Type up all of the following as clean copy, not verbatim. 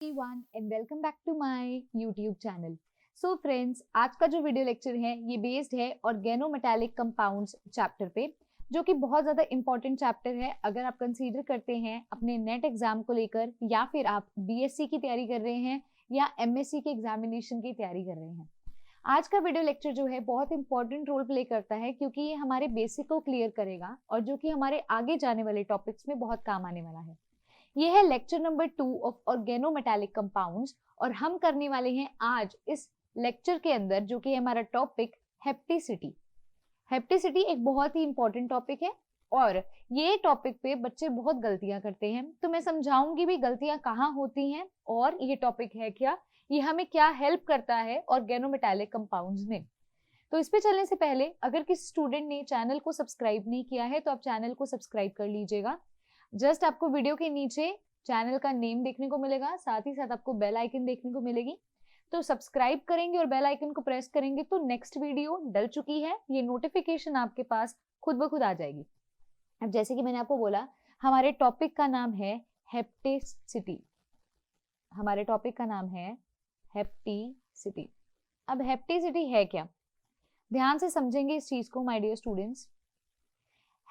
everyone and welcome back to my YouTube channel. So friends, आज का जो video lecture है ये बेस्ड है ऑर्गेनोमेटालिक कंपाउंड्स चैप्टर पे, जो कि बहुत ज़्यादा इंपॉर्टेंट चैप्टर है अगर आप कंसीडर करते हैं अपने नेट एग्जाम को लेकर, या फिर आप बीएससी की तैयारी कर रहे हैं या एमएससी के एग्जामिनेशन की तैयारी कर रहे हैं। आज का वीडियो लेक्चर जो है बहुत इंपॉर्टेंट रोल प्ले करता है, क्योंकि ये हमारे बेसिक को क्लियर करेगा और जो कि हमारे आगे जाने वाले टॉपिक्स में बहुत काम आने वाला है। ये है lecture number 2 of organometallic compounds, और हम करने वाले हैं आज इस लेक्चर के अंदर जो कि हमारा टॉपिक हेप्टिसिटी। हेप्टिसिटी एक बहुत ही इंपॉर्टेंट टॉपिक है और ये टॉपिक पे बच्चे बहुत गलतियां करते हैं, तो मैं समझाऊंगी भी गलतियां कहाँ होती हैं और ये टॉपिक है क्या, ये हमें क्या हेल्प करता है ऑर्गेनोमेटालिक कंपाउंड्स में। तो इस पे चलने से पहले अगर किसी स्टूडेंट ने चैनल को सब्सक्राइब नहीं किया है तो आप चैनल को सब्सक्राइब कर लीजिएगा। जस्ट आपको वीडियो के नीचे चैनल का नेम देखने को मिलेगा, साथ ही साथ आपको बेल आइकन देखने को मिलेगी, तो सब्सक्राइब करेंगे और बेल आइकन को प्रेस करेंगे तो नेक्स्ट वीडियो डल चुकी है ये नोटिफिकेशन आपके पास खुद ब खुद आ जाएगी। अब जैसे कि मैंने आपको बोला, हमारे टॉपिक का नाम है हेप्टिसिटी। हमारे टॉपिक का नाम है हेप्टिसिटी। अब हेप्टिसिटी है क्या, ध्यान से समझेंगे इस चीज को माय डियर स्टूडेंट्स।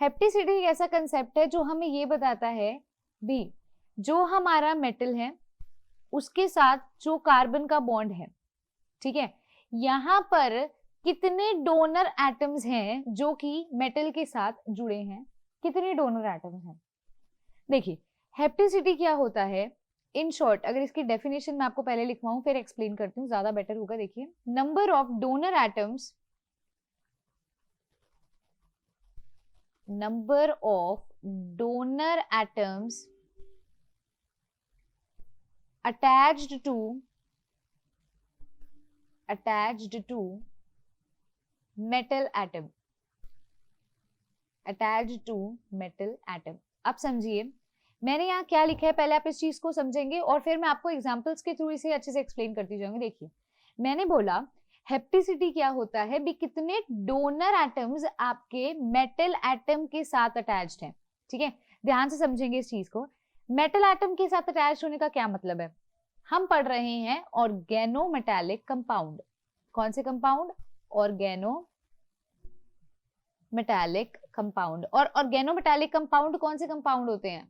हेप्टिसिटी एक ऐसा कंसेप्ट है जो हमें ये बताता है भी जो हमारा मेटल है उसके साथ जो कार्बन का बॉन्ड है, ठीक है, यहाँ पर कितने डोनर एटम्स हैं जो कि मेटल के साथ जुड़े हैं, कितने डोनर एटम्स हैं। देखिए हेप्टिसिटी क्या होता है इन शॉर्ट, अगर इसकी डेफिनेशन मैं आपको पहले लिखवाऊं फिर एक्सप्लेन करती हूँ, ज्यादा बेटर होगा। देखिए, number of donor atoms, number of donor atoms attached to metal atom, attached to metal atom। अब समझिए मैंने यहाँ क्या लिखा है, पहले आप इस चीज को समझेंगे और फिर मैं आपको एग्जांपल्स के थ्रू इसे अच्छे से एक्सप्लेन करती जाऊंगी। देखिए मैंने बोला हेप्टिसिटी क्या होता है भी कितने डोनर एटम्स आपके मेटल एटम के साथ अटैच्ड हैं, ठीक है। ध्यान से समझेंगे इस चीज को। मेटल एटम के साथ अटैच्ड होने का क्या मतलब है, हम पढ़ रहे हैं ऑर्गेनोमेटालिक कंपाउंड। कौन से कंपाउंड, ऑर्गेनोमेटालिक कंपाउंड। और ऑर्गेनोमेटालिक कंपाउंड कौन से कंपाउंड होते हैं,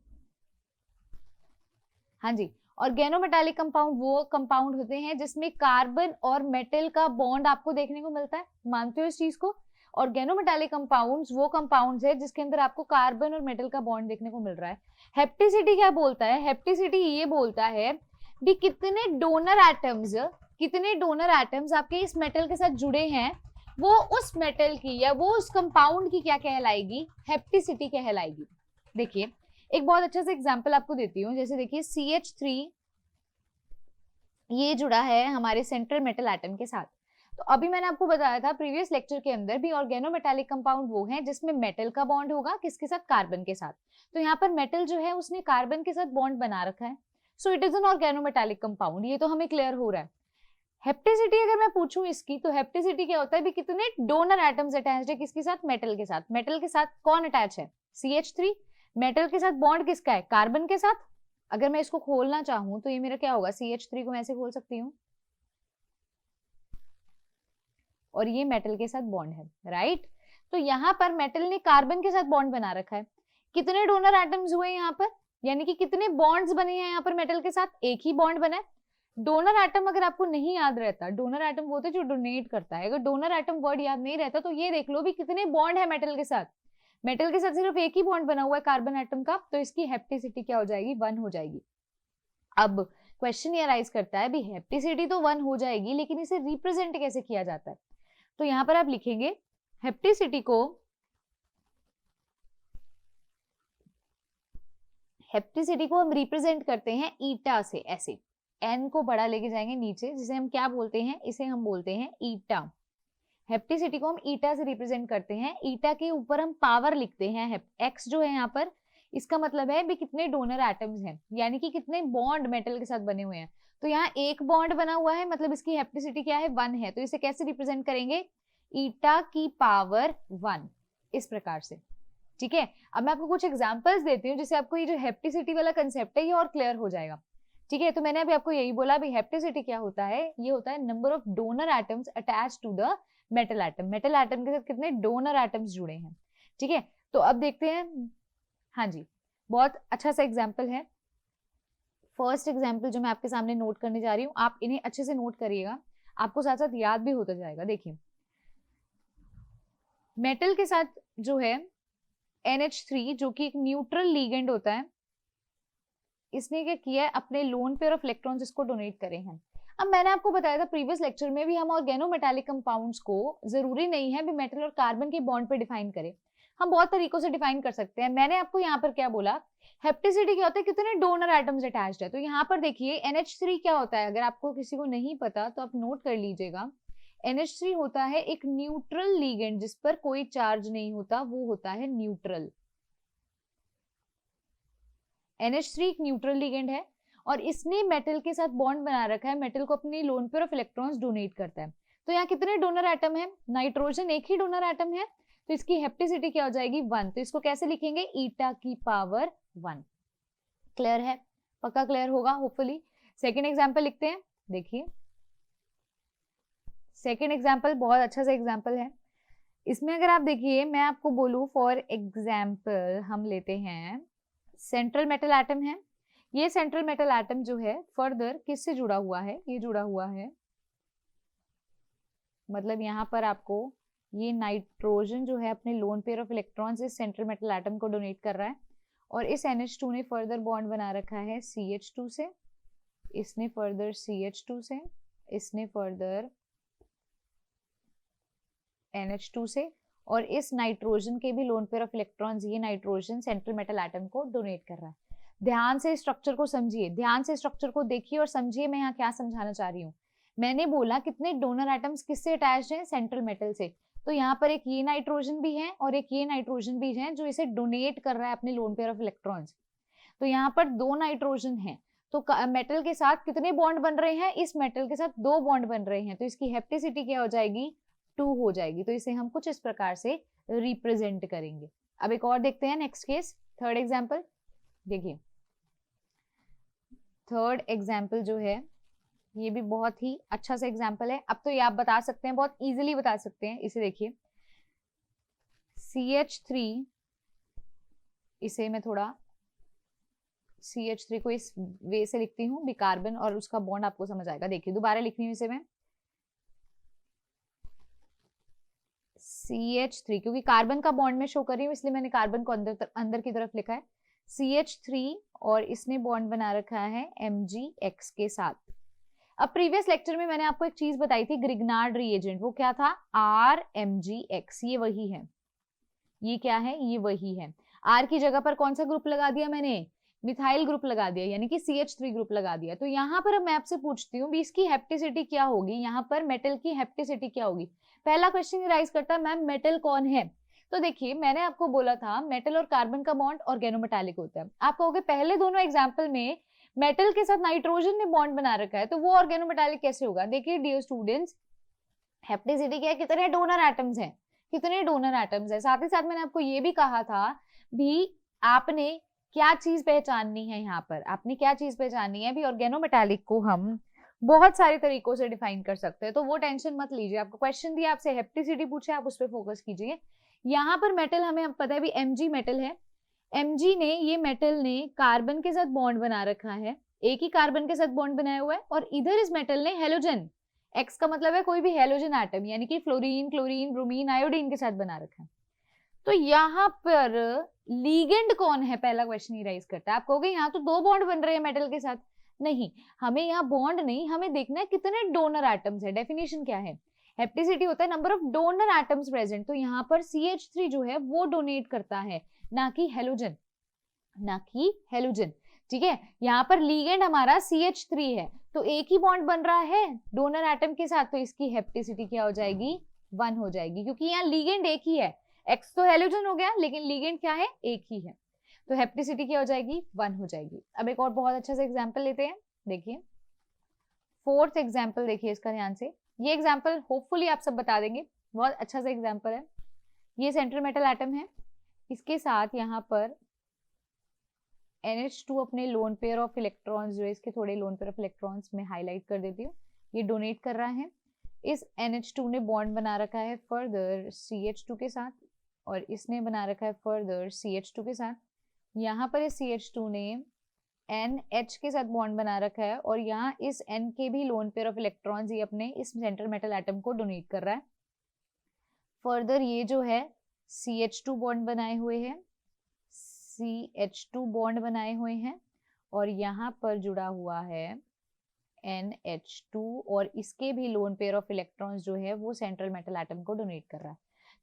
हाँ जी, ऑर्गेनोमेटालिक कंपाउंड वो कंपाउंड होते हैं जिसमें कार्बन और मेटल का बॉन्ड आपको देखने को मिलता है। मानते हो इस चीज को, ऑर्गेनोमेटालिक कंपाउंड्स वो कंपाउंड्स है जिसके अंदर आपको कार्बन और मेटल का बॉन्ड देखने को मिल रहा है। हेप्टिसिटी क्या बोलता है, हेप्टिसिटी ये बोलता है भी कितने डोनर एटम्स आपके इस मेटल के साथ जुड़े हैं, वो उस मेटल की या वो उस कंपाउंड की क्या कहलाएगी, हेप्टिसिटी कहलाएगी। देखिए एक बहुत अच्छा सा एग्जांपल आपको देती हूँ। जैसे देखिए CH3 ये जुड़ा है हमारे सेंट्रल मेटल एटम के साथ। तो अभी मैंने आपको बताया था प्रीवियस लेक्चर के अंदर भी ऑर्गेनोमेटालिक कंपाउंड वो है जिसमें मेटल का बॉन्ड होगा किसके साथ, कार्बन के साथ। तो यहाँ पर मेटल जो है उसने कार्बन के साथ बॉन्ड बना रखा है, so it is an organometallic compound. ये तो हमें क्लियर हो रहा है। हेप्टिसिटी अगर मैं पूछूं इसकी, तो हेप्टिसिटी क्या होता है भी कितने डोनर एटम्स अटैच्ड है किसके साथ, मेटल के साथ। मेटल के साथ कौन अटैच है, CH3। मेटल के साथ बॉन्ड किसका है, कार्बन के साथ। अगर मैं इसको खोलना चाहूं तो ये मेरा क्या होगा, CH3 को मैं ऐसे खोल सकती हूँ और ये मेटल के साथ बॉन्ड है, राइट। तो यहाँ पर मेटल ने कार्बन के साथ बॉन्ड बना रखा है। कितने डोनर एटम्स हुए यहाँ पर, यानी कि कितने बॉन्ड्स बने हैं यहाँ पर मेटल के साथ, एक ही बॉन्ड बना है। डोनर एटम अगर आपको नहीं याद रहता, डोनर एटम वो होता है जो डोनेट करता है, अगर डोनर एटम वर्ड याद नहीं रहता तो ये देख लो भी कितने बॉन्ड है मेटल के साथ। मेटल के साथ सिर्फ एक ही बॉन्ड बना हुआ है कार्बन एटम का, तो इसकी हेप्टिसिटी क्या हो जाएगी, 1 हो जाएगी। अब क्वेश्चन ये अराइज करता है भी हेप्टिसिटी तो 1 हो जाएगी, लेकिन इसे रिप्रेजेंट कैसे किया जाता है। तो यहां पर आप लिखेंगे हेप्टिसिटी को हम रिप्रेजेंट करते हैं ईटा से, ऐसे एन को बड़ा लेके जाएंगे नीचे, जिसे हम क्या बोलते हैं, इसे हम बोलते हैं ईटा। हेप्टिसिटी को हम ईटा से रिप्रेजेंट करते हैं। ईटा के ऊपर हम पावर लिखते हैं, एक्स जो है यहाँ पर, इसका मतलब है भी कितने डोनर एटम्स हैं, यानी कि कितने बॉन्ड मेटल के साथ बने हुए हैं। तो यहाँ एक बॉन्ड बना हुआ है, मतलब इसकी हेप्टिसिटी क्या है, 1 है। तो इसे कैसे रिप्रेजेंट करेंगे, ईटा की पावर 1, इस प्रकार से, ठीक है। अब मैं आपको कुछ एग्जांपल्स देती हूँ जिससे आपको ये जो हेप्टिसिटी वाला कंसेप्ट है ये और क्लियर हो जाएगा। ठीक है, तो मैंने अभी आपको यही बोला, अभी हेप्टिसिटी क्या होता है, ये होता है number of donor atoms attach to the metal atom. Metal atom के साथ कितने डोनर एटम्स जुड़े हैं। ठीक है, तो अब देखते हैं। हाँ जी, बहुत अच्छा सा एग्जाम्पल है। फर्स्ट एग्जाम्पल जो मैं आपके सामने नोट करने जा रही हूँ, आप इन्हें अच्छे से नोट करिएगा, आपको साथ साथ याद भी होता जाएगा। देखिए, मेटल के साथ जो है NH3 जो कि एक न्यूट्रल लीगेंड होता है, इसने क्या किया है, अपने लोन पेयर ऑफ इलेक्ट्रॉन्स इसको डोनेट करे हैं। अब मैंने आपको बताया था प्रीवियस लेक्चर में भी, हम ऑर्गेनोमेटालिक कंपाउंड्स को जरूरी नहीं है भी मेटल और कार्बन के बॉन्ड पे डिफाइन करें, हम बहुत तरीकों से डिफाइन कर सकते हैं। मैंने आपको यहाँ पर क्या बोला, हेप्टिसिटी क्या होता है, कितने डोनर एटम्स अटैच्ड है। तो यहाँ पर देखिए NH3 क्या होता है, अगर आपको किसी को नहीं पता तो आप नोट कर लीजिएगा। NH3 होता है एक न्यूट्रल लीगेंड जिस पर कोई चार्ज नहीं होता, वो होता है न्यूट्रल। NH3 एक न्यूट्रल लिगेंड है और इसने मेटल के साथ बॉन्ड बना रखा है, मेटल को अपनी lone pair of electrons donate करता है। तो यहाँ कितने डोनर एटम है, नाइट्रोजन एक ही डोनर एटम है, तो इसकी हेप्टिसिटी क्या हो जाएगी 1। तो इसको कैसे लिखेंगे, ईटा की पावर 1। क्लियर है, पक्का क्लियर होगा होपफुली। सेकेंड एग्जाम्पल लिखते हैं। देखिए सेकेंड एग्जाम्पल बहुत अच्छा सा एग्जाम्पल है। इसमें अगर आप देखिए, मैं आपको बोलूं फॉर एग्जाम्पल, हम लेते हैं सेंट्रल मेटल एटम है। ये सेंट्रल मेटल एटम जो है फर्दर किससे जुड़ा हुआ है, ये जुड़ा हुआ है, मतलब यहाँ पर आपको ये नाइट्रोजन जो है अपने लोन पेयर ऑफ इलेक्ट्रॉन्स इस सेंट्रल मेटल एटम को डोनेट कर रहा है, और इस NH2 ने फर्दर बॉन्ड बना रखा है CH2 से, इसने फर्दर CH2 से, इसने फर्दर NH2 से, और इस नाइट्रोजन के भी लोन पेयर ऑफ इलेक्ट्रॉन्स ये नाइट्रोजन सेंट्रल मेटल एटम को डोनेट कर रहा है। ध्यान से स्ट्रक्चर को समझिए, ध्यान से स्ट्रक्चर को देखिए और समझिए मैं यहाँ क्या समझाना चाह रही हूँ। मैंने बोला कितने डोनर एटम्स किससे अटैच्ड हैं, सेंट्रल मेटल से। तो यहाँ पर एक ये नाइट्रोजन भी है और एक ये नाइट्रोजन भी है जो इसे डोनेट कर रहा है अपने लोन पेयर ऑफ इलेक्ट्रॉन्स। तो यहाँ पर 2 नाइट्रोजन है, तो मेटल के साथ कितने बॉन्ड बन रहे हैं, इस मेटल के साथ 2 बॉन्ड बन रहे हैं, तो इसकी हेप्टिसिटी क्या हो जाएगी 2 हो जाएगी। तो इसे हम कुछ इस प्रकार से रिप्रेजेंट करेंगे। अब एक और देखते हैं नेक्स्ट केस, थर्ड एग्जाम्पल। देखिए थर्ड एग्जाम्पल जो है ये भी बहुत ही अच्छा सा एग्जाम्पल है। अब तो ये आप बता सकते हैं, बहुत इजीली बता सकते हैं। इसे देखिए CH3, इसे मैं थोड़ा CH3 को इस वे से लिखती हूँ, बिकार्बन, और उसका बॉन्ड आपको समझ आएगा। देखिए दोबारा लिखनी हूँ इसे मैं CH3, क्योंकि कार्बन का बॉन्ड में शो कर रही हूँ इसलिए मैंने कार्बन को अंदर की तरफ लिखा है CH3, और इसने बॉन्ड बना रखा है MgX के साथ। अब प्रीवियस लेक्चर में मैंने आपको एक चीज बताई थी, ग्रिग्नार्ड रिएजेंट, वो क्या था RMgX, ये वही है, ये क्या है, ये वही है। R की जगह पर कौन सा ग्रुप लगा दिया मैंने, मिथाइल ग्रुप लगा दिया, यानी कि CH3 ग्रुप लगा दिया। तो यहाँ पर अब मैं आपसे पूछती हूँ भी इसकी हेप्टिसिटी क्या होगी, यहाँ पर मेटल की हेप्टिसिटी क्या होगी। पहला क्वेश्चन राइज करता है मैम मेटल कौन है। तो देखिए मैंने आपको बोला था मेटल और कार्बन का बॉन्ड ऑर्गेनोमेटालिक होता है। आप कहोगे पहले दोनों एग्जाम्पल में मेटल के साथ नाइट्रोजन ने बॉन्ड बना रखा है, तो वो ऑर्गेनोमेटालिक कैसे होगा। देखिए डियर स्टूडेंट्स, हेप्टिसिटी क्या है, कितने डोनर एटम्स हैं, कितने डोनर एटम्स है। साथ ही साथ मैंने आपको ये भी कहा था भी आपने क्या चीज पहचाननी है, यहाँ पर आपने क्या चीज पहचाननी है भी, ऑर्गेनोमेटालिक को हम बहुत सारे तरीकों से डिफाइन कर सकते हैं। तो वो टेंशन मत लीजिए, आपको क्वेश्चन दिया, आपसे हेप्टिसिटी पूछे, आप उस पर फोकस कीजिए। यहाँ पर मेटल हमें पता है भी Mg मेटल है, Mg ने, ये मेटल ने कार्बन के साथ बॉन्ड बना रखा है, एक ही कार्बन के साथ बॉन्ड बनाया हुआ है, और इधर इस मेटल ने हेलोजन, X का मतलब है कोई भी हेलोजन एटम, यानी कि फ्लोरीन, क्लोरीन, ब्रोमीन, आयोडीन के साथ बना रखा है। तो यहाँ पर लीगेंड कौन है, पहला क्वेश्चन ही राइज करता है। आप कहोगे यहाँ तो 2 बॉन्ड बन रहे हैं मेटल के साथ, नहीं, हमें यहाँ बॉन्ड नहीं, हमें देखना है कितने डोनर एटम्स है। डेफिनेशन क्या है, हेप्टिसिटी होता है number of donor atoms present. तो यहाँ पर CH3 जो है वो डोनेट करता है, ना कि हेलोजन, ना कि हेलोजन। ठीक है, यहाँ पर लीगेंड हमारा CH3 है, तो एक ही बॉन्ड बन रहा है डोनर एटम के साथ, तो इसकी हेप्टिसिटी क्या हो जाएगी 1 हो जाएगी, क्योंकि यहाँ लीगेंड एक ही है। X तो हेलोजन हो गया, लेकिन लीगेंड क्या है, एक ही है, तो हेप्टिसिटी क्या हो जाएगी 1 हो जाएगी। अब एक और बहुत अच्छा सा एग्जाम्पल लेते हैं। देखिए फोर्थ एग्जाम्पल, देखिए इसका ध्यान से, ये एग्जाम्पल होपफुली आप सब बता देंगे, बहुत अच्छा सा एग्जाम्पल है। ये सेंट्रल मेटल एटम है, इसके साथ यहाँ पर NH2 अपने लोन पेयर ऑफ इलेक्ट्रॉन्स जो है, इसके थोड़े लोन पेयर ऑफ इलेक्ट्रॉन्स में हाईलाइट कर देती हूँ, ये डोनेट कर रहा है। इस NH2 ने बॉन्ड बना रखा है फर्दर CH2 के साथ, और इसने बना रखा है फर्दर CH2 के साथ। यहाँ पर इस CH2 ने NH के साथ बॉन्ड बना रखा है, और यहाँ इस N के भी लोन पेयर ऑफ इलेक्ट्रॉन्स ये अपने इस सेंट्रल मेटल एटम को डोनेट कर रहा है। फर्दर ये जो है CH2 बॉन्ड बनाए हुए हैं, CH2 बॉन्ड बनाए हुए हैं, और यहाँ पर जुड़ा हुआ है NH2, और इसके भी लोन पेयर ऑफ इलेक्ट्रॉन्स जो है वो सेंट्रल मेटल एटम को डोनेट कर रहा है।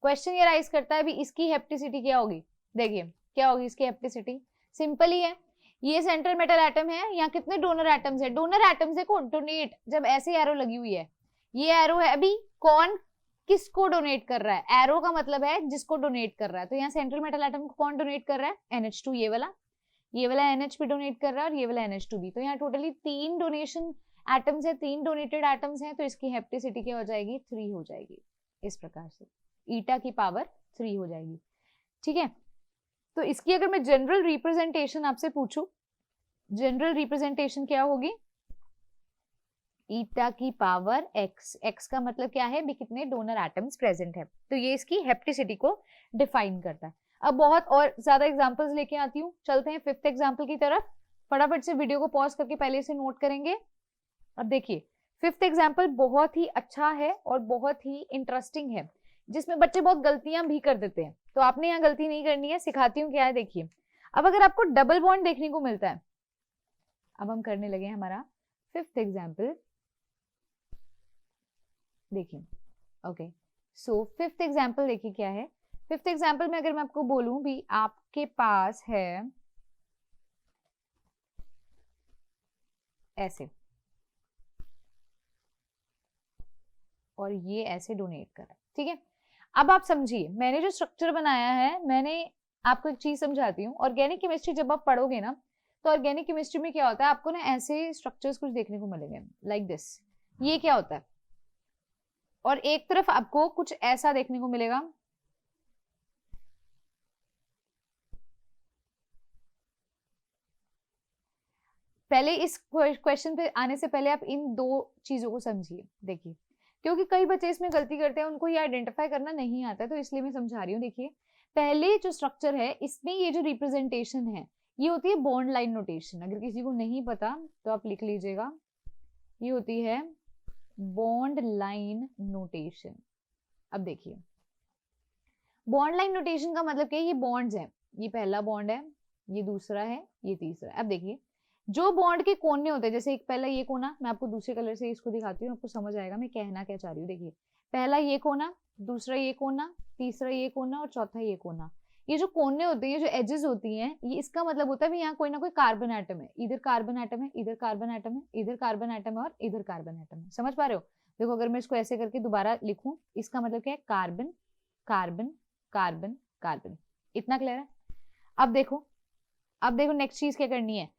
क्वेश्चन ये राइज करता है अभी इसकी हेप्टिसिटी क्या होगी। देखिए क्या होगी इसकी हेप्टिसिटी, सिंपल ही है, ये सेंट्रल मेटल एटम है, यहाँ कितने डोनर एटम्स है, डोनर एटम्स है कौन, डोनेट, जब ऐसे एरो लगी हुई है, ये एरो है, अभी कौन किसको डोनेट कर रहा है, एरो का मतलब है जिसको डोनेट कर रहा है, तो यहाँ सेंट्रल मेटल एटम को कौन डोनेट कर रहा है, NH2, ये वाला NH भी डोनेट कर रहा है और ये वाला NH2 भी, तो यहाँ टोटली 3 डोनेशन एटम्स है, 3 डोनेटेड एटम्स हैं, तो इसकी हेप्टिसिटी क्या हो जाएगी, 3 हो जाएगी, इस प्रकार से ईटा की पावर 3 हो जाएगी। ठीक है, तो इसकी अगर मैं जनरल रिप्रेजेंटेशन आपसे पूछूं, जनरल रिप्रेजेंटेशन क्या होगी, ईटा की पावर x, x का मतलब क्या है भी कितने डोनर एटम्स प्रेजेंट है, तो ये इसकी हेप्टिसिटी को डिफाइन करता है। अब बहुत और ज्यादा एग्जांपल्स लेके आती हूँ, चलते हैं 5th एग्जांपल की तरफ, फटाफट से वीडियो को पॉज करके पहले से नोट करेंगे। अब देखिए 5th एग्जांपल बहुत ही अच्छा है और बहुत ही इंटरेस्टिंग है, जिसमें बच्चे बहुत गलतियां भी कर देते हैं, तो आपने यहाँ गलती नहीं करनी है, सिखाती हूँ क्या है। देखिए अब अगर आपको डबल बॉन्ड देखने को मिलता है, अब हम करने लगे हमारा 5th एग्जाम्पल, देखिए ओके, सो 5th एग्जाम्पल देखिए क्या है। 5th एग्जाम्पल में अगर मैं आपको बोलूं भी आपके पास है ऐसे, और ये ऐसे डोनेट कर रहा है, ठीक है। अब आप समझिए मैंने जो स्ट्रक्चर बनाया है, मैंने आपको एक चीज समझाती हूँ, ऑर्गेनिक केमिस्ट्री जब आप पढ़ोगे ना, तो ऑर्गेनिक केमिस्ट्री में क्या होता है, आपको ना ऐसे स्ट्रक्चर्स कुछ देखने को मिलेंगे लाइक दिस, ये क्या होता है, और एक तरफ आपको कुछ ऐसा देखने को मिलेगा, पहले इस क्वेश्चन पे आने से पहले आप इन दो चीजों को समझिए। देखिए क्योंकि कई बच्चे इसमें गलती करते हैं, उनको ये आइडेंटिफाई करना नहीं आता है, तो इसलिए मैं समझा रही हूँ। देखिए पहले जो स्ट्रक्चर है इसमें ये जो रिप्रेजेंटेशन है ये होती है बॉन्ड लाइन नोटेशन, अगर किसी को नहीं पता तो आप लिख लीजिएगा, ये होती है बॉन्ड लाइन नोटेशन। अब देखिए बॉन्ड लाइन नोटेशन का मतलब क्या है, ये बॉन्ड्स है, ये पहला बॉन्ड है, ये दूसरा है, ये तीसरा है। अब देखिए जो बॉन्ड के कोने होते हैं, जैसे एक पहला ये कोना, मैं आपको दूसरे कलर से इसको दिखाती हूँ, आपको समझ आएगा मैं कहना क्या चाह रही हूँ। देखिए पहला ये कोना, दूसरा ये कोना, तीसरा ये कोना और चौथा ये कोना, ये जो कोने होते हैं, ये जो एजेस होती हैं, ये इसका मतलब होता है भी यहाँ कोई ना कोई कार्बन एटम है, इधर कार्बन एटम है, इधर कार्बन एटम है, इधर कार्बन एटम है और इधर कार्बन एटम है। समझ पा रहे हो? देखो अगर मैं इसको ऐसे करके दोबारा लिखूं, इसका मतलब क्या है, कार्बन कार्बन कार्बन कार्बन, इतना क्लियर है? अब देखो नेक्स्ट चीज क्या करनी है,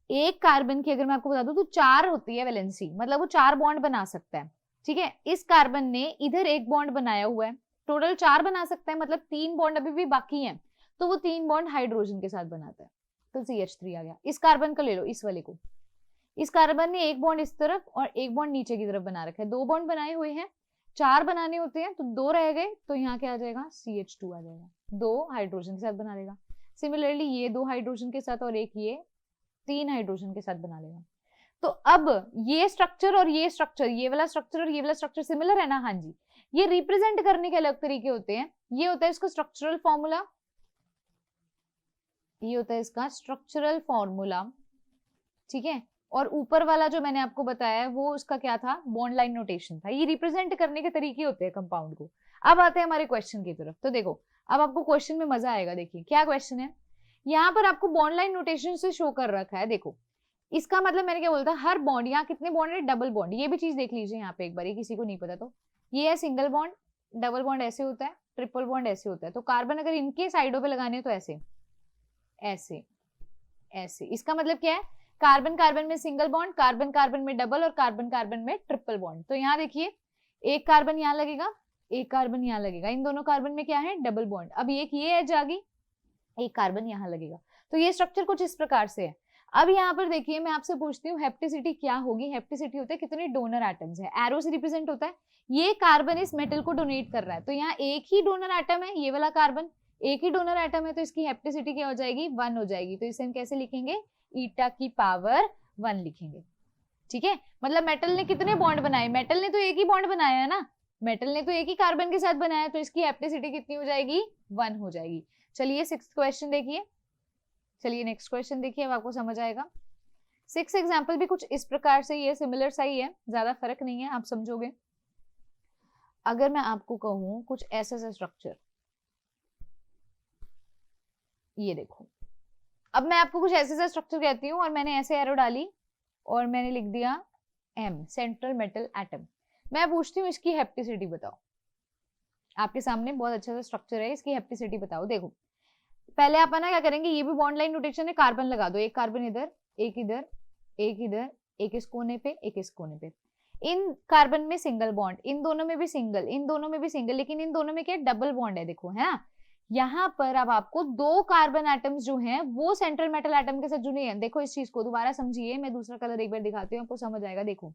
एक कार्बन की अगर मैं आपको बता दूं तो 4 होती है वैलेंसी, मतलब वो 4 बॉन्ड बना सकता है, ठीक है। इस कार्बन ने इधर एक बॉन्ड बनाया हुआ है, टोटल 4 बना सकता है, मतलब 3 बॉन्ड अभी भी बाकी हैं, तो वो 3 बॉन्ड हाइड्रोजन के साथ बनाता है, तो CH3 आ गया। इस कार्बन का ले लो, इस वाले को, इस कार्बन ने एक बॉन्ड इस तरफ और एक बॉन्ड नीचे की तरफ बना रखा है, 2 बॉन्ड बनाए हुए हैं, 4 बनाने होते हैं तो 2 रह गए, तो यहाँ क्या आ जाएगा, CH2 आ जाएगा, 2 हाइड्रोजन के साथ बना लेगा। सिमिलरली ये 2 हाइड्रोजन के साथ और एक ये 3 हाइड्रोजन के साथ बना लेगा। तो अब ये स्ट्रक्चर और ये स्ट्रक्चर, ये वाला स्ट्रक्चर और ये वाला स्ट्रक्चर सिमिलर है ना, हाँ जी। ये रिप्रेजेंट करने के अलग तरीके होते हैं, ये होता है इसका स्ट्रक्चरल फॉर्मूला, ये होता है इसका स्ट्रक्चरल फॉर्मूला, ठीक है। और ऊपर वाला जो मैंने आपको बताया है वो उसका क्या था, बॉन्ड लाइन नोटेशन था। ये रिप्रेजेंट करने के तरीके होते हैं कंपाउंड को। अब आते हैं हमारे क्वेश्चन की तरफ, तो देखो अब आपको क्वेश्चन में मजा आएगा। देखिए क्या क्वेश्चन है, यहाँ पर आपको बॉन्ड लाइन नोटेशन से शो कर रखा है। देखो इसका मतलब मैंने क्या बोलता, हर बॉन्ड, यहाँ कितने बॉन्ड है, डबल बॉन्ड, ये भी चीज देख लीजिए यहाँ पे एक बार, ये किसी को नहीं पता तो, ये है सिंगल बॉन्ड, डबल बॉन्ड ऐसे होता है, ट्रिपल बॉन्ड ऐसे होता है, तो कार्बन अगर इनके साइडों पे लगाने तो ऐसे ऐसे ऐसे, इसका मतलब क्या है, कार्बन कार्बन में सिंगल बॉन्ड, कार्बन कार्बन में डबल और कार्बन कार्बन में ट्रिपल बॉन्ड। तो यहाँ देखिए एक कार्बन यहाँ लगेगा, एक कार्बन यहाँ लगेगा, इन दोनों कार्बन में क्या है, डबल बॉन्ड। अब एक ये एज आ गई, एक कार्बन यहाँ लगेगा, तो ये स्ट्रक्चर कुछ इस प्रकार से है। अब यहाँ पर देखिए मैं आपसे पूछती हूँ हेप्टिसिटी क्या होगी। हेप्टिसिटी होता है कितने डोनर एटम्स है, एरो से रिप्रेजेंट होता है। ये कार्बन इस मेटल को डोनेट कर रहा है, तो यहाँ एक ही डोनर एटम है, ये वाला कार्बन एक ही डोनर एटम है, तो इसकी हेप्टिसिटी क्या हो जाएगी, 1 हो जाएगी। तो इसे हम कैसे लिखेंगे, ईटा की पावर 1 लिखेंगे। ठीक है, मतलब मेटल ने कितने बॉन्ड बनाए, मेटल ने तो एक ही बॉन्ड बनाया है ना, मेटल ने तो एक ही कार्बन के साथ बनाया, तो इसकी हेप्टिसिटी कितनी हो जाएगी, 1 हो जाएगी। चलिए 6th क्वेश्चन देखिए। चलिए नेक्स्ट क्वेश्चन देखिए, अब आपको समझ आएगा। 6 एग्जाम्पल भी कुछ इस प्रकार से ही है, सिमिलर सा ही है, ज्यादा फर्क नहीं है, आप समझोगे। अगर मैं आपको कहूं कुछ ऐसा सा स्ट्रक्चर, ये देखो, अब मैं आपको कुछ ऐसे सा स्ट्रक्चर कहती हूँ और मैंने ऐसे एरो डाली और मैंने लिख दिया M, सेंट्रल मेटल एटम। मैं पूछती हूँ इसकी हेप्टिसिटी बताओ। आपके सामने बहुत अच्छा सा स्ट्रक्चर है, इसकी हेप्टिसिटी बताओ। देखो पहले आप ना क्या करेंगे, ये भी बॉन्ड लाइन नोटेशन है, कार्बन लगा दो, एक कार्बन इधर, एक इधर, एक इधर, एक इस कोने पे, एक इस कोने पे। इन कार्बन में सिंगल बॉन्ड, इन दोनों में भी सिंगल, इन दोनों में भी सिंगल, लेकिन इन दोनों में क्या डबल बॉन्ड है, देखो है ना। यहाँ पर अब आपको 2 कार्बन एटम्स जो हैं वो सेंट्रल मेटल एटम के साथ जुड़े हैं। देखो इस चीज को दोबारा समझिए, मैं दूसरा कलर एक बार दिखाती हूँ, आपको समझ आएगा। देखो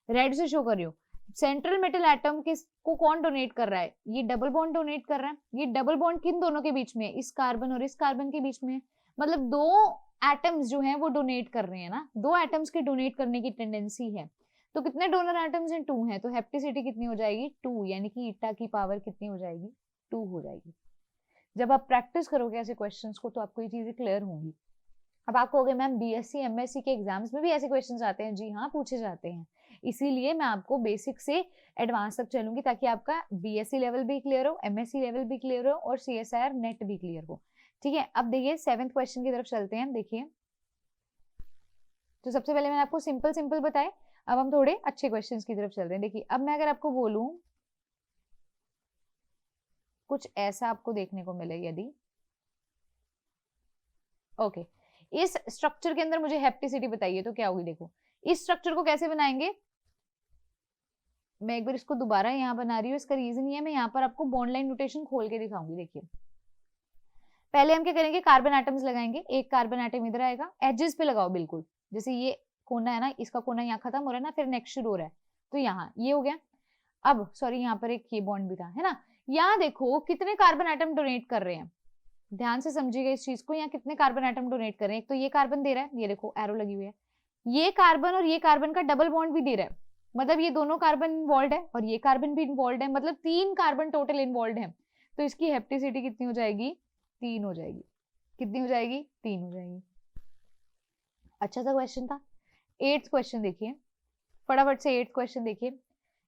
रेड से शो कर रही हूँ, सेंट्रल मेटल एटम किसको कौन डोनेट कर रहा है, ये डबल बॉन्ड डोनेट कर रहा है। ये डबल बॉन्ड किन दोनों के बीच में, इस कार्बन और इस कार्बन के बीच में, मतलब 2 एटम्स जो हैं वो डोनेट कर रहे हैं ना, 2 एटम्स के डोनेट करने की टेंडेंसी है। तो कितने डोनर एटम्स हैं, 2 हैं, तो हेप्टिसिटी कितनी हो जाएगी, 2, यानी कि ईटा की पावर कितनी हो जाएगी, 2 हो जाएगी। जब आप प्रैक्टिस करोगे ऐसे क्वेश्चंस को तो आपको ये चीजें क्लियर होंगी। अब आप कहोगे मैम बीएससी एमएससी के एग्जाम्स में भी ऐसे क्वेश्चंस आते हैं, जी हाँ पूछे जाते हैं, इसीलिए मैं आपको बेसिक से एडवांस तक चलूंगी ताकि आपका बीएससी लेवल भी क्लियर हो, एमएससी लेवल भी क्लियर हो और सीएसआईआर नेट भी क्लियर हो। ठीक है, अब देखिए 7th क्वेश्चन की तरफ चलते हैं। देखिए तो सबसे पहले मैंने आपको सिंपल सिंपल बताए, अब हम थोड़े अच्छे क्वेश्चंस की तरफ चल रहे हैं। देखिए अब मैं अगर आपको बोलूं कुछ ऐसा आपको देखने को मिले, यदि ओके इस स्ट्रक्चर के अंदर मुझे हेप्टिसिटी बताइए तो क्या होगी। देखो इस स्ट्रक्चर को कैसे बनाएंगे, मैं एक बार इसको दोबारा यहाँ बना रही हूँ, इसका रीजन ये है, मैं यहाँ पर आपको बॉन्ड लाइन नोटेशन खोल के दिखाऊंगी। देखिए पहले हम क्या करेंगे, कार्बन एटम्स लगाएंगे, एक कार्बन एटम इधर आएगा, एजेस पे लगाओ बिल्कुल, जैसे ये कोना है ना, इसका कोना यहाँ खत्म हो रहा है ना, फिर नेक्स्ट शुरू हो रहा है, तो यहाँ ये हो गया। अब सॉरी यहाँ पर एक ये बॉन्ड भी था, है ना। यहाँ देखो कितने कार्बन एटम डोनेट कर रहे हैं, ध्यान से समझिएगा इस चीज को। यहाँ कितने कार्बन एटम डोनेट कर रहे हैं, एक तो ये कार्बन दे रहा है, ये देखो एरो लगी हुई है, ये कार्बन और ये कार्बन का डबल बॉन्ड भी दे रहा है, मतलब ये दोनों कार्बन इन्वॉल्व है और ये कार्बन भी इन्वॉल्व है, मतलब 3 कार्बन टोटल इन्वॉल्व है। तो इसकी हेप्टिसिटी कितनी हो जाएगी, 3 हो जाएगी। कितनी हो जाएगी, 3 हो जाएगी। अच्छा सा क्वेश्चन था। 8th क्वेश्चन देखिए, फटाफट से 8th क्वेश्चन देखिए,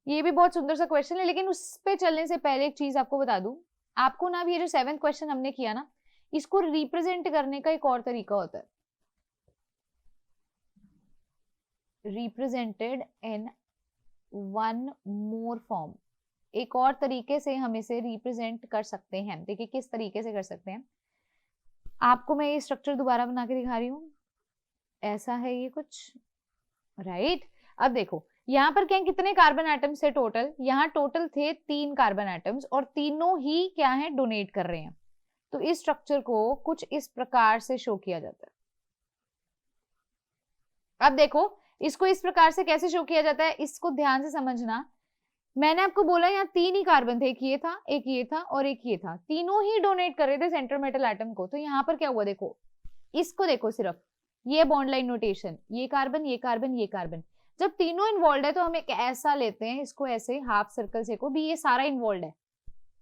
ये भी बहुत सुंदर सा क्वेश्चन है, लेकिन उस पे चलने से पहले एक चीज आपको बता दूं, आपको ना ये जो 7th क्वेश्चन हमने किया ना, इसको रिप्रेजेंट करने का एक और तरीका होता है, रिप्रेजेंटेड इन 1 मोर फॉर्म। एक और तरीके से हम इसे रिप्रेजेंट कर सकते हैं। देखिए किस तरीके से कर सकते हैं, आपको मैं ये स्ट्रक्चर दोबारा बना के दिखा रही हूँ, ऐसा है ये कुछ, राइट। अब देखो यहाँ पर क्या कितने कार्बन एटम्स थे टोटल, यहाँ टोटल थे 3 कार्बन एटम्स और तीनों ही क्या है, डोनेट कर रहे हैं। तो इस स्ट्रक्चर को कुछ इस प्रकार से शो किया जाता है। अब देखो इसको इस प्रकार से कैसे शो किया जाता है, इसको ध्यान से समझना। मैंने आपको बोला यहाँ 3 ही कार्बन थे, एक ये था, एक ये था और एक ये था, तीनों ही डोनेट कर रहे थे सेंट्रल मेटल एटम को। तो यहाँ पर क्या हुआ, देखो इसको देखो, सिर्फ ये बॉन्ड लाइन नोटेशन, ये कार्बन ये कार्बन ये कार्बन, जब तीनों इन्वॉल्व है तो हम एक ऐसा लेते हैं, इसको ऐसे हाफ सर्कल से को भी, ये सारा इन्वॉल्व है,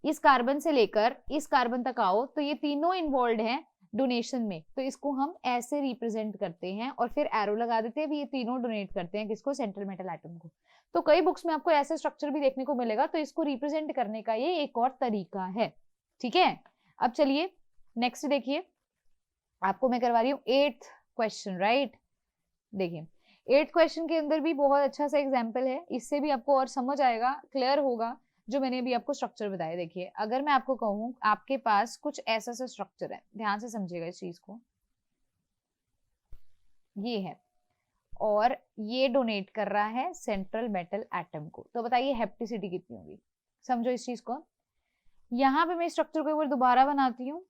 इस कार्बन से लेकर इस कार्बन तक आओ तो ये तीनों इन्वॉल्व है डोनेशन में, तो इसको हम ऐसे रिप्रेजेंट करते हैं और फिर एरो लगा देते हैं, भी ये तीनों डोनेट करते हैं किसको, सेंट्रल मेटल एटम को। तो कई बुक्स में आपको ऐसा स्ट्रक्चर भी देखने को मिलेगा, तो इसको रिप्रेजेंट करने का ये एक और तरीका है। ठीक है, अब चलिए नेक्स्ट देखिए, आपको मैं करवा रही हूँ 8th क्वेश्चन, राइट। देखिए 8th क्वेश्चन के अंदर भी बहुत अच्छा सा एग्जाम्पल है, इससे भी आपको और समझ आएगा, क्लियर होगा जो मैंने अभी आपको स्ट्रक्चर बताया। देखिए अगर मैं आपको कहूँ आपके पास कुछ ऐसा सा स्ट्रक्चर है, ध्यान से समझिएगा इस चीज को, ये है और ये डोनेट कर रहा है सेंट्रल मेटल एटम को, तो बताइए हेप्टिसिटी कितनी होगी। समझो इस चीज को, यहाँ पे मैं स्ट्रक्चर को एक बार दोबारा बनाती हूँ,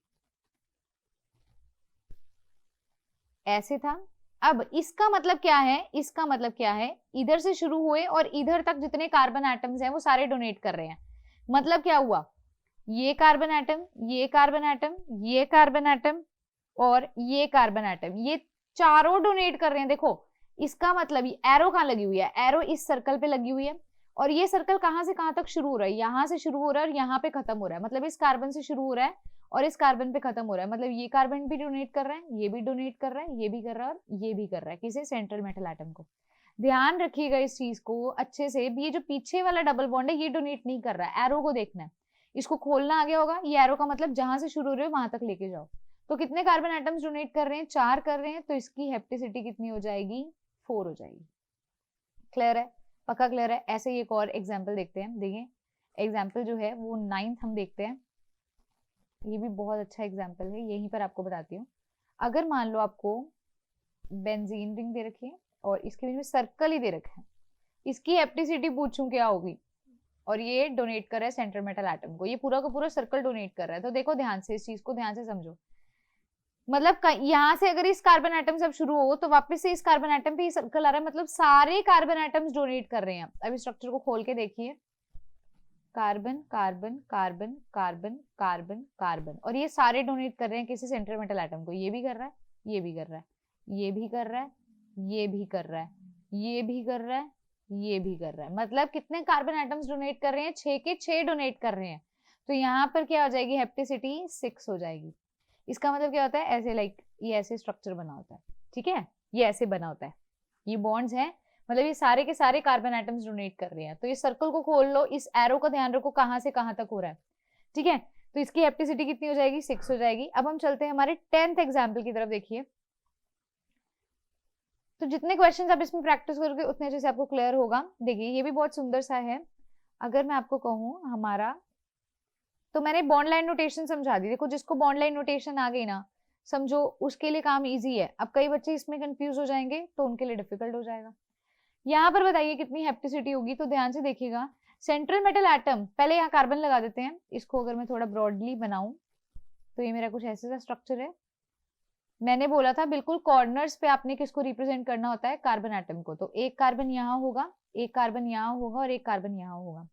ऐसे था। अब इसका मतलब क्या है, इसका मतलब क्या है, इधर से शुरू हुए और इधर तक जितने कार्बन एटम्स हैं वो सारे डोनेट कर रहे हैं। मतलब क्या हुआ, ये कार्बन एटम, ये कार्बन एटम, ये कार्बन एटम और ये कार्बन एटम, ये चारों डोनेट कर रहे हैं। देखो इसका मतलब ये एरो कहाँ लगी हुई है, एरो इस सर्कल पे लगी हुई है और ये सर्कल कहाँ से कहाँ तक शुरू हो रहा है, यहाँ से शुरू हो रहा है और यहाँ पे खत्म हो रहा है। मतलब इस कार्बन से शुरू हो रहा है और इस कार्बन पे खत्म हो रहा है। मतलब ये कार्बन भी डोनेट कर रहा है, ये भी डोनेट कर रहा है, ये भी कर रहा है और ये भी कर रहा है। किसे, सेंट्रल मेटल एटम को। ध्यान रखिएगा इस चीज को अच्छे से, ये जो पीछे वाला डबल बॉन्ड है ये डोनेट नहीं कर रहा है, एरो को देखना है, इसको खोलना आ गया होगा। ये एरो का मतलब जहां से शुरू हो रहे हो वहां तक लेके जाओ। तो कितने कार्बन एटम्स डोनेट कर रहे हैं, 4 कर रहे हैं, तो इसकी हेप्टिसिटी कितनी हो जाएगी, 4 हो जाएगी। क्लियर है, पक्का क्लियर है। ऐसे ही एक और एग्जाम्पल देखते हैं। देखिए एग्जाम्पल जो है वो 9th हम देखते हैं। ये भी बहुत अच्छा एग्जाम्पल है, यहीं पर आपको बताती हूँ। अगर मान लो आपको बेंजीन रिंग दे रखी है और इसके बीच में सर्कल ही दे रखा है, इसकी हेप्टिसिटी पूछूं क्या होगी, और ये डोनेट कर रहा है सेंट्रल मेटल एटम को, ये पूरा का पूरा सर्कल डोनेट कर रहा है। तो देखो ध्यान से इस चीज को ध्यान से समझो। मतलब यहाँ से अगर इस कार्बन एटम से अब शुरू हो तो वापस से इस कार्बन एटम पे ही सर्कल आ रहा है, मतलब सारे कार्बन एटम्स डोनेट कर रहे हैं। अब स्ट्रक्चर को खोल के देखिए, carbon carbon carbon carbon carbon carbon, और ये सारे डोनेट कर रहे हैं किसी सेंट्रल मेटल एटम को। ये भी कर रहा है, ये भी कर रहा है, ये भी कर रहा है, ये भी कर रहा है, ये भी कर रहा है, ये भी कर रहा है। मतलब कितने कार्बन एटम्स डोनेट कर रहे हैं, 6 के 6 डोनेट कर रहे हैं। तो यहाँ पर क्या हो जाएगी, हेप्टिसिटी 6 हो जाएगी। इसका मतलब क्या होता है, ऐसे लाइक ये ऐसे स्ट्रक्चर बना होता है, ठीक है, ये ऐसे बना होता है, ये बॉन्ड्स हैं, मतलब ये सारे के सारे कार्बन एटम्स डोनेट कर रहे हैं। तो इस सर्कल को खोल लो, इस एरो का ध्यान रखो कहां से कहां तक हो रहा है, ठीक है। तो इसकी हेप्टिसिटी कितनी हो जाएगी, 6 हो जाएगी। अब हम चलते हैं हमारे 10th एग्जाम्पल की तरफ। देखिए तो जितने क्वेश्चंस आप इसमें प्रैक्टिस करोगे उतने अच्छे से आपको क्लियर होगा। देखिए ये भी बहुत सुंदर सा है। अगर मैं आपको कहूँ हमारा, तो मैंने बॉन्ड लाइन नोटेशन समझा दी। देखो जिसको बॉन्ड लाइन नोटेशन आ गई ना, समझो उसके लिए काम इजी है। अब कई बच्चे इसमें कंफ्यूज हो जाएंगे तो उनके लिए डिफिकल्ट हो जाएगा। यहाँ पर बताइए कितनी हेप्टिसिटी होगी, तो ध्यान से देखिएगा। सेंट्रल मेटल एटम, पहले यहाँ कार्बन लगा देते हैं, इसको अगर मैं थोड़ा ब्रॉडली बनाऊं तो ये मेरा कुछ ऐसे सा स्ट्रक्चर है। मैंने बोला था बिल्कुल कॉर्नर्स पे आपने किसको रिप्रेजेंट करना होता है, कार्बन एटम को। तो एक कार्बन यहाँ होगा, एक कार्बन यहाँ होगा और एक कार्बन यहाँ होगा।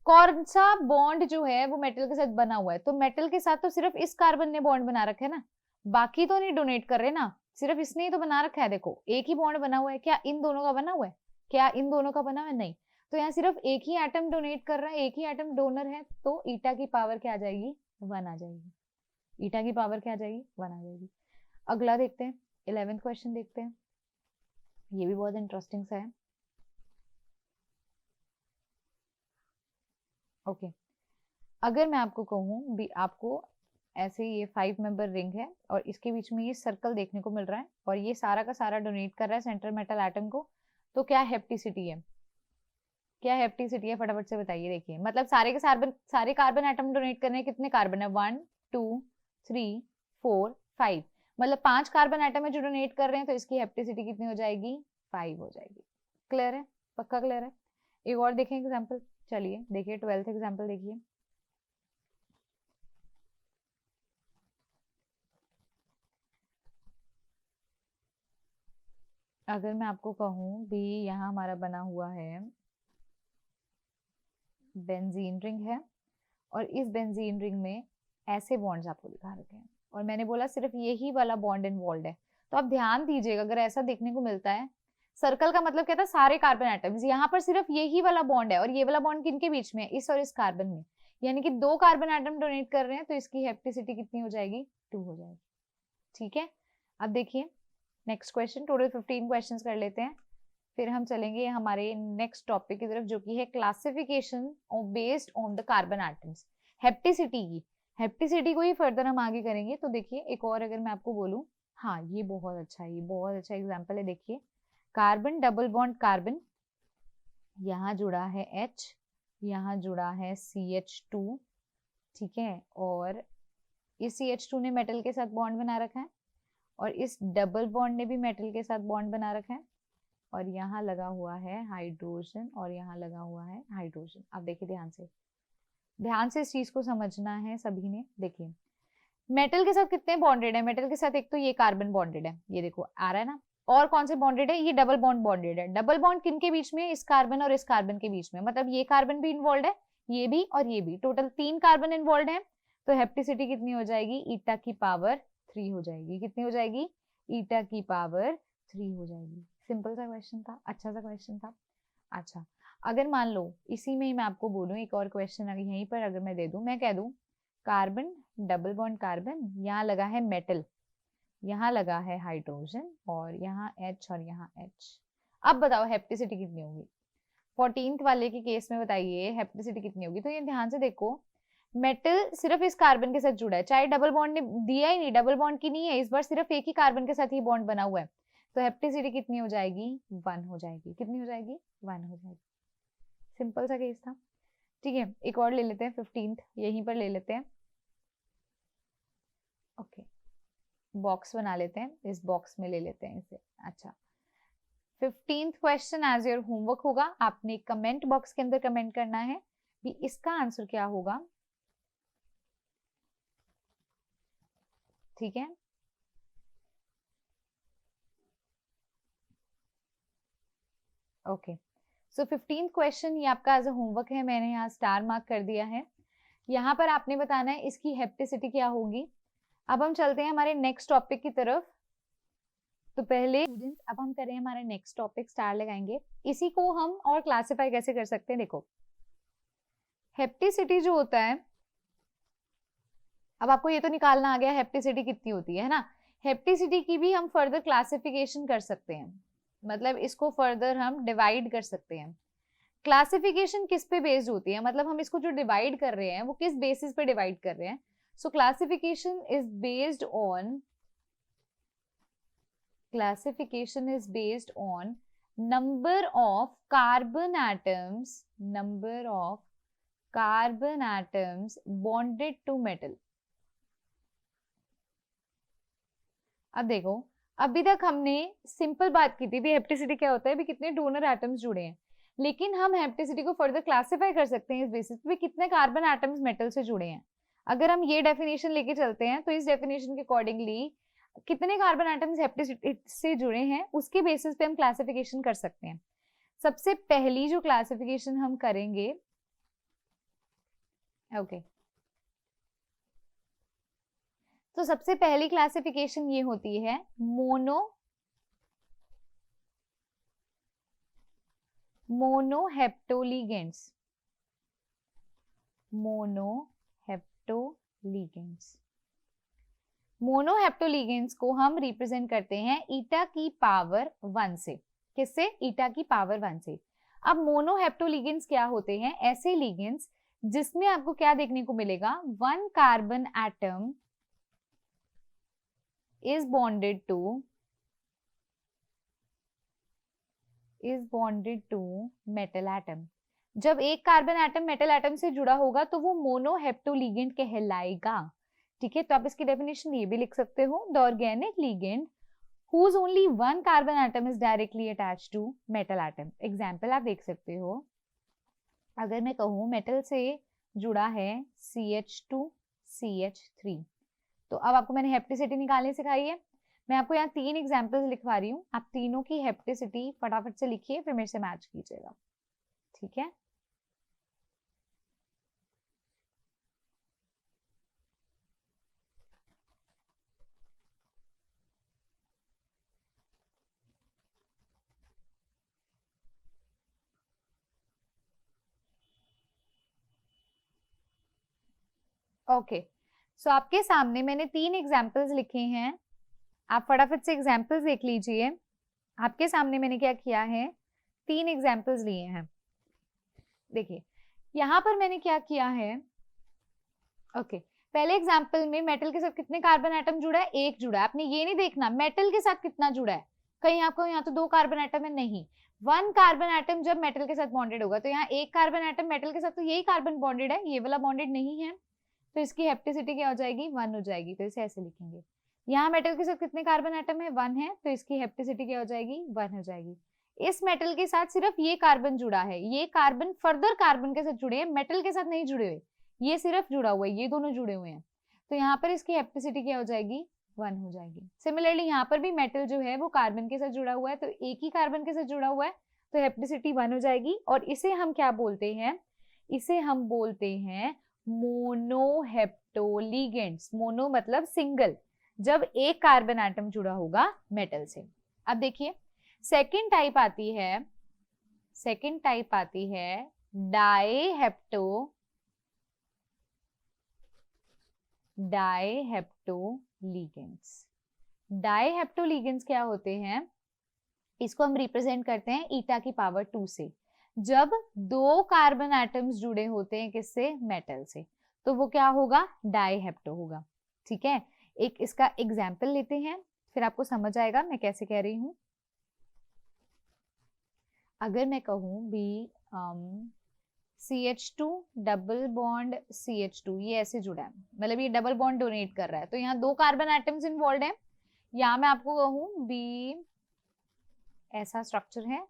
कौन सा बॉन्ड जो है वो मेटल के साथ बना हुआ है, तो मेटल के साथ तो सिर्फ इस कार्बन ने बॉन्ड बना रखा है ना, बाकी तो नहीं डोनेट कर रहे ना, सिर्फ इसने ही तो बना रखा है। देखो एक ही बॉन्ड बना हुआ है, क्या इन दोनों का बना हुआ है, क्या इन दोनों का बना हुआ है, नहीं। तो यहाँ सिर्फ एक ही एटम डोनेट कर रहा है, एक ही एटम डोनर है, तो ईटा की पावर क्या आ जाएगी, 1 आ जाएगी। ईटा की पावर क्या आ जाएगी, 1 आ जाएगी। अगला देखते हैं, 11th क्वेश्चन देखते हैं। ये भी बहुत इंटरेस्टिंग सा है। ओके अगर मैं आपको कहूँ भी, आपको ऐसे ये 5 मेंबर रिंग है और इसके बीच में ये सर्कल देखने को मिल रहा है और ये सारा का सारा डोनेट कर रहा है सेंट्रल मेटल एटम को, तो क्या हेप्टिसिटी है, क्या हेप्टिसिटी है, फटाफट से बताइए। देखिए मतलब सारे कार्बन एटम डोनेट करने कितने कार्बन है, 1 2 3 4 5, मतलब 5 कार्बन एटम है जो डोनेट कर रहे हैं, तो इसकी हेप्टिसिटी कितनी हो जाएगी, 5 हो जाएगी। क्लियर है, पक्का क्लियर है। एक और देखें एग्जाम्पल, चलिए देखिए 12th एग्जाम्पल देखिए। अगर मैं आपको कहूँ भी, यहाँ हमारा बना हुआ है बेंजीन रिंग है और इस बेंजीन रिंग में ऐसे बॉन्ड्स आपको दिखा रखे हैं और मैंने बोला सिर्फ यही वाला बॉन्ड इन्वॉल्व है। तो आप ध्यान दीजिएगा, अगर ऐसा देखने को मिलता है, सर्कल का मतलब क्या था, सारे कार्बन एटम्स, यहाँ पर सिर्फ यही वाला बॉन्ड है और ये वाला बॉन्ड किनके बीच में है, इस और इस कार्बन में, यानी कि 2 कार्बन एटम डोनेट कर रहे हैं, तो इसकी हेप्टिसिटी कितनी हो जाएगी, 2 हो जाएगी। ठीक है, अब देखिए नेक्स्ट क्वेश्चन, टोटल 15 क्वेश्चंस कर लेते हैं, फिर हम चलेंगे हमारे नेक्स्ट टॉपिक की तरफ जो कि है classification based on the carbon atoms. Hapticity की, हेप्टिसिटी को ही फर्दर हम आगे करेंगे। तो देखिए एक और अगर मैं आपको बोलूं, हाँ ये बहुत अच्छा है, ये बहुत अच्छा एग्जांपल है। देखिए कार्बन डबल बॉन्ड कार्बन, यहाँ जुड़ा है H, यहाँ जुड़ा है CH2, ठीक है, और इस CH2 ने मेटल के साथ बॉन्ड बना रखा है और इस डबल बॉन्ड ने भी मेटल के साथ बॉन्ड बना रखा है और यहाँ लगा हुआ है हाइड्रोजन और यहाँ लगा हुआ है हाइड्रोजन। अब देखिए ध्यान से इस चीज को समझना है सभी ने। देखिए मेटल के साथ कितने बॉन्डेड है, मेटल के साथ एक तो ये कार्बन बॉन्डेड है, ये देखो आ रहा है ना, और कौन से बॉन्डेड है, ये डबल बॉन्ड बॉन्डेड है। डबल बॉन्ड किन के बीच में, इस कार्बन और इस कार्बन के बीच में, मतलब ये कार्बन भी इन्वॉल्व है, ये भी और ये भी, टोटल 3 कार्बन इन्वॉल्व है। तो हेप्टिसिटी कितनी हो जाएगी, ईटा की पावर 3 हो जाएगी। कितनी हो जाएगी, ईटा की पावर 3 हो जाएगी। सिंपल सा क्वेश्चन था, अच्छा सा क्वेश्चन था। अच्छा, अगर मान लो इसी में ही मैं आपको बोलूं एक और क्वेश्चन अगर यहीं पर अगर मैं दे दूं, मैं कह दूं कार्बन डबल बॉन्ड कार्बन, यहाँ लगा है मेटल, यहाँ लगा है हाइड्रोजन, और यहाँ H और यहाँ H। अब बताओ हेप्टिसिटी कितनी होगी, 14th वाले के केस में बताइए हेप्टिसिटी कितनी होगी। तो ये ध्यान से देखो, मेटल सिर्फ इस कार्बन के साथ जुड़ा है, चाहे डबल बॉन्ड ने दिया ही नहीं, डबल बॉन्ड की नहीं है, इस बार सिर्फ एक ही कार्बन के साथ ही बॉन्ड बना हुआ है। तो हेप्टिसिटी कितनी हो जाएगी, 1 हो जाएगी। कितनी हो जाएगी, 1 हो जाएगी। सिंपल सा केस था। ठीक है, एक और ले लेते हैं, 15th यहीं पर ले लेते हैं। ओके, बॉक्स बना लेते हैं, इस बॉक्स में ले लेते हैं इसे। अच्छा, 15th question as your homework होगा, आपने कमेंट बॉक्स के अंदर कमेंट करना है कि इसका आंसर क्या होगा। ठीक है, ओके। सो 15th क्वेश्चन ये आपका एज अ होमवर्क है, मैंने यहाँ स्टार मार्क कर दिया है। यहाँ पर आपने बताना है इसकी हेप्टिसिटी क्या होगी। अब हम चलते हैं हमारे नेक्स्ट टॉपिक की तरफ। तो पहले स्टूडेंट्स, अब हम करें हमारा नेक्स्ट टॉपिक, स्टार लगाएंगे। इसी को हम और क्लासिफाई कैसे कर सकते हैं, देखो हेप्टिसिटी जो होता है, अब आपको ये तो निकालना आ गया हेप्टिसिटी कितनी होती है ना। हेप्टिसिटी की भी हम फर्दर क्लासिफिकेशन कर सकते हैं, मतलब इसको फर्दर हम डिवाइड कर सकते हैं। क्लासिफिकेशन किस पे बेस्ड होती है, मतलब हम इसको जो डिवाइड कर रहे हैं वो किस बेसिस पे डिवाइड कर रहे हैं। सो classification is based on number of carbon atoms bonded to metal। अब देखो, अभी तक हमने सिंपल बात की थी भी हेप्टिसिटी क्या होता है, भी कितने डोनर एटम्स जुड़े हैं, लेकिन हम हेप्टिसिटी को फर्दर क्लासिफाई कर सकते हैं इस बेसिस पे कितने कार्बन एटम्स मेटल से जुड़े हैं। अगर हम ये डेफिनेशन लेके चलते हैं तो इस डेफिनेशन के अकॉर्डिंगली कितने कार्बन एटम्स हेप्टिसिटी से जुड़े हैं उसके बेसिस पे हम क्लासिफिकेशन कर सकते हैं। सबसे पहली जो क्लासिफिकेशन हम करेंगे, ओके, तो सबसे पहली क्लासिफिकेशन ये होती है मोनोहेप्टोलिगेंड्स। मोनोहेप्टोलिगेंड्स को हम रिप्रेजेंट करते हैं ईटा की पावर 1 से। किससे, ईटा की पावर 1 से। अब मोनोहेप्टोलिगेंड्स क्या होते हैं, ऐसे लिगेंड्स जिसमें आपको क्या देखने को मिलेगा, 1 carbon atom is bonded to metal atom। जब एक कार्बन एटम मेटल एटम से जुड़ा होगा तो वो मोनोहेप्टोलिगेंड कहलाएगा। ठीक है, तो आप इसकी डेफिनेशन ये भी लिख सकते हो, the organic ligand whose only one carbon atom is directly attached to metal atom। Example आप देख सकते हो, अगर मैं कहूँ मेटल से जुड़ा है CH2CH3, तो अब आपको मैंने हेप्टिसिटी निकालनी सिखाई है। मैं आपको यहाँ 3 एग्जाम्पल्स लिखवा रही हूँ, आप तीनों की हेप्टिसिटी फटाफट से लिखिए, फिर मेरे से मैच कीजिएगा। ठीक है, ओके। सो आपके सामने मैंने 3 एग्जाम्पल्स लिखे हैं, आप फटाफट से एग्जाम्पल्स देख लीजिए। आपके सामने मैंने क्या किया है, 3 एग्जाम्पल्स लिए हैं। देखिए यहाँ पर मैंने क्या किया है, ओके, पहले एग्जाम्पल में मेटल के साथ कितने कार्बन एटम जुड़ा है, 1 जुड़ा है। आपने ये नहीं देखना मेटल के साथ कितना जुड़ा है, कहीं आपको यहाँ तो 2 कार्बन एटम है, नहीं, 1 कार्बन एटम जब मेटल के साथ बॉन्डेड होगा तो यहाँ 1 कार्बन एटम मेटल के साथ, तो यही कार्बन बॉन्डेड है, ये वाला बॉन्डेड नहीं है, तो इसकी हेप्टिसिटी क्या हो जाएगी, 1 हो जाएगी। तो इसे ऐसे लिखेंगे, यहाँ मेटल के साथ कितने कार्बन एटम है, 1 है, तो इसकी हेप्टिसिटी क्या हो जाएगी, 1 हो जाएगी। इस मेटल के साथ सिर्फ ये कार्बन जुड़ा है, ये कार्बन फर्दर कार्बन के साथ जुड़े हैं, मेटल के साथ नहीं जुड़े हुए, ये सिर्फ जुड़ा हुआ है, ये दोनों जुड़े हुए हैं, तो यहाँ पर इसकी हेप्टिसिटी क्या हो जाएगी, 1 हो जाएगी। सिमिलरली यहाँ पर भी मेटल जो है वो कार्बन के साथ जुड़ा हुआ है, तो एक ही कार्बन के साथ जुड़ा हुआ है, तो हेप्टिसिटी 1 हो जाएगी। और इसे हम क्या बोलते हैं, इसे हम बोलते हैं मोनोहेप्टोलिगेंड्स। मोनो मतलब सिंगल, जब एक कार्बन एटम जुड़ा होगा मेटल से। अब देखिए सेकंड टाइप आती है डाइहेप्टोलिगेंड्स। डाइहेप्टोलिगेंड्स क्या होते हैं, इसको हम रिप्रेजेंट करते हैं ईटा की पावर 2 से। जब 2 कार्बन एटम्स जुड़े होते हैं किससे, मेटल से, तो वो क्या होगा, डाइहेप्टो होगा। ठीक है, एक इसका एग्जाम्पल लेते हैं, फिर आपको समझ आएगा मैं कैसे कह रही हूं। अगर मैं कहूं भी CH2 डबल बॉन्ड CH2, ये ऐसे जुड़ा है, मतलब ये डबल बॉन्ड डोनेट कर रहा है, तो यहाँ 2 कार्बन एटम्स इन्वॉल्व हैं। यहाँ मैं आपको कहूं भी ऐसा स्ट्रक्चर है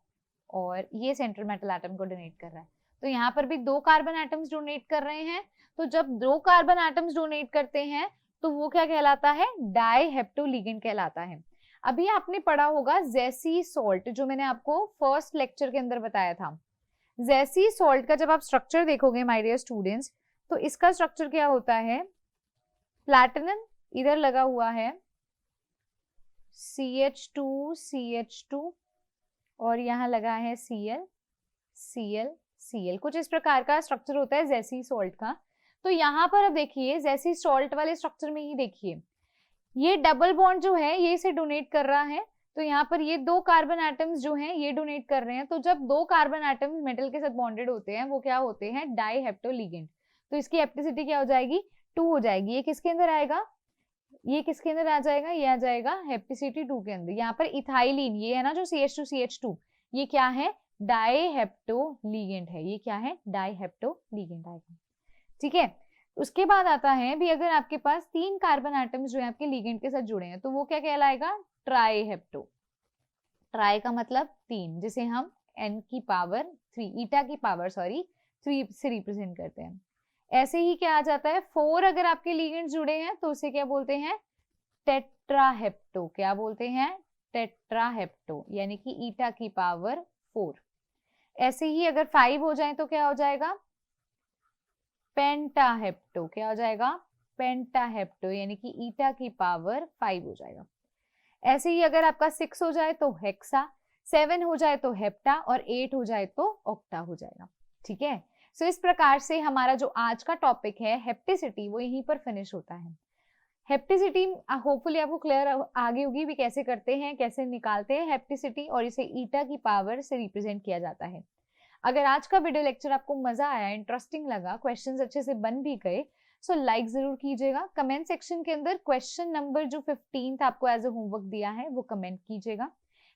और ये सेंट्रल मेटल एटम को डोनेट कर रहा है, तो यहाँ पर भी 2 कार्बन एटम्स डोनेट कर रहे हैं। तो जब 2 कार्बन एटम्स डोनेट करते हैं तो वो क्या कहलाता है, डाइहेप्टोलिगेंड कहलाता है। अभी आपने पढ़ा होगा ज़ेसी सॉल्ट, जो मैंने आपको फर्स्ट लेक्चर के अंदर बताया था। ज़ेसी सॉल्ट का जब आप स्ट्रक्चर देखोगे माय डियर स्टूडेंट्स, तो इसका स्ट्रक्चर क्या होता है, प्लैटिनम इधर लगा हुआ है, CH2 और यहाँ लगा है Cl, कुछ इस प्रकार का स्ट्रक्चर होता है ज़ेसी सॉल्ट का। तो यहाँ पर अब देखिए ज़ेसी सॉल्ट वाले स्ट्रक्चर में ही देखिए, ये डबल बॉन्ड जो है ये इसे डोनेट कर रहा है, तो यहाँ पर ये 2 कार्बन एटम्स जो हैं ये डोनेट कर रहे हैं। तो जब 2 कार्बन एटम्स मेटल के साथ बॉन्डेड होते हैं वो क्या होते हैं, डाइहेप्टोलिगेंड। तो इसकी हेप्टिसिटी क्या हो जाएगी, 2 हो जाएगी। ये किसके अंदर आएगा, ये किसके अंदर आ जाएगा, ये आ जाएगा हेप्टिसिटी 2 के अंदर। यहाँ पर इथाइलिन ये है ना जो CH2 ये क्या है, डाइहेप्टोलिगेंड है, ये क्या है, डाइहेप्टोलिगेंड आएगा। ठीक है, उसके बाद आता है भी अगर आपके पास 3 कार्बन एटम्स जो है आपके लिगेंड के साथ जुड़े हैं तो वो क्या कहलाएगा, ट्राइहेप्टो। ट्राई का मतलब 3, जिसे हम n की पावर 3 ईटा की पावर 3 से रिप्रेजेंट करते हैं। ऐसे ही क्या आ जाता है, 4 अगर आपके लिगेंड जुड़े हैं तो उसे क्या बोलते हैं, टेट्राहेप्टो। क्या बोलते हैं, टेट्राहेप्टो, यानी कि ईटा की पावर 4। ऐसे ही अगर 5 हो जाए तो क्या हो जाएगा, पेंटाहेप्टो। क्या हो जाएगा, पेंटाहेप्टो, यानी कि ईटा की पावर 5 हो जाएगा। ऐसे ही अगर आपका 6 हो जाए तो हेक्सा, 7 हो जाए तो हेप्टा और 8 हो जाए तो ऑक्टा हो जाएगा। ठीक है, सो इस प्रकार से हमारा जो आज का टॉपिक है हेप्टिसिटी वो यहीं पर फिनिश होता है। हेप्टिसिटी होपफुली आपको क्लियर आगे होगी भी कैसे करते हैं, कैसे निकालते हैं हेप्टिसिटी, और इसे ईटा की पावर से रिप्रेजेंट किया जाता है। अगर आज का वीडियो लेक्चर आपको मजा आया, इंटरेस्टिंग लगा, क्वेश्चंस अच्छे से बन भी गए, सो लाइक जरूर कीजिएगा। कमेंट सेक्शन के अंदर क्वेश्चन नंबर जो 15 आपको एज अ होमवर्क दिया है वो कमेंट कीजिएगा।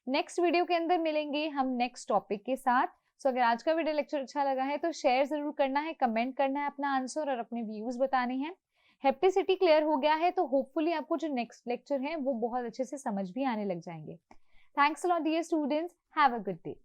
नेक्स्ट वीडियो के अंदर मिलेंगे हम नेक्स्ट टॉपिक के साथ। सो अगर आज का वीडियो लेक्चर अच्छा लगा है तो शेयर जरूर करना है, कमेंट करना है अपना आंसर और अपने व्यूज बताने हैं। हेप्टिसिटी क्लियर हो गया है तो होपफुली आपको जो नेक्स्ट लेक्चर है वो बहुत अच्छे से समझ भी आने लग जाएंगे। Thanks a lot dear students, have a good day.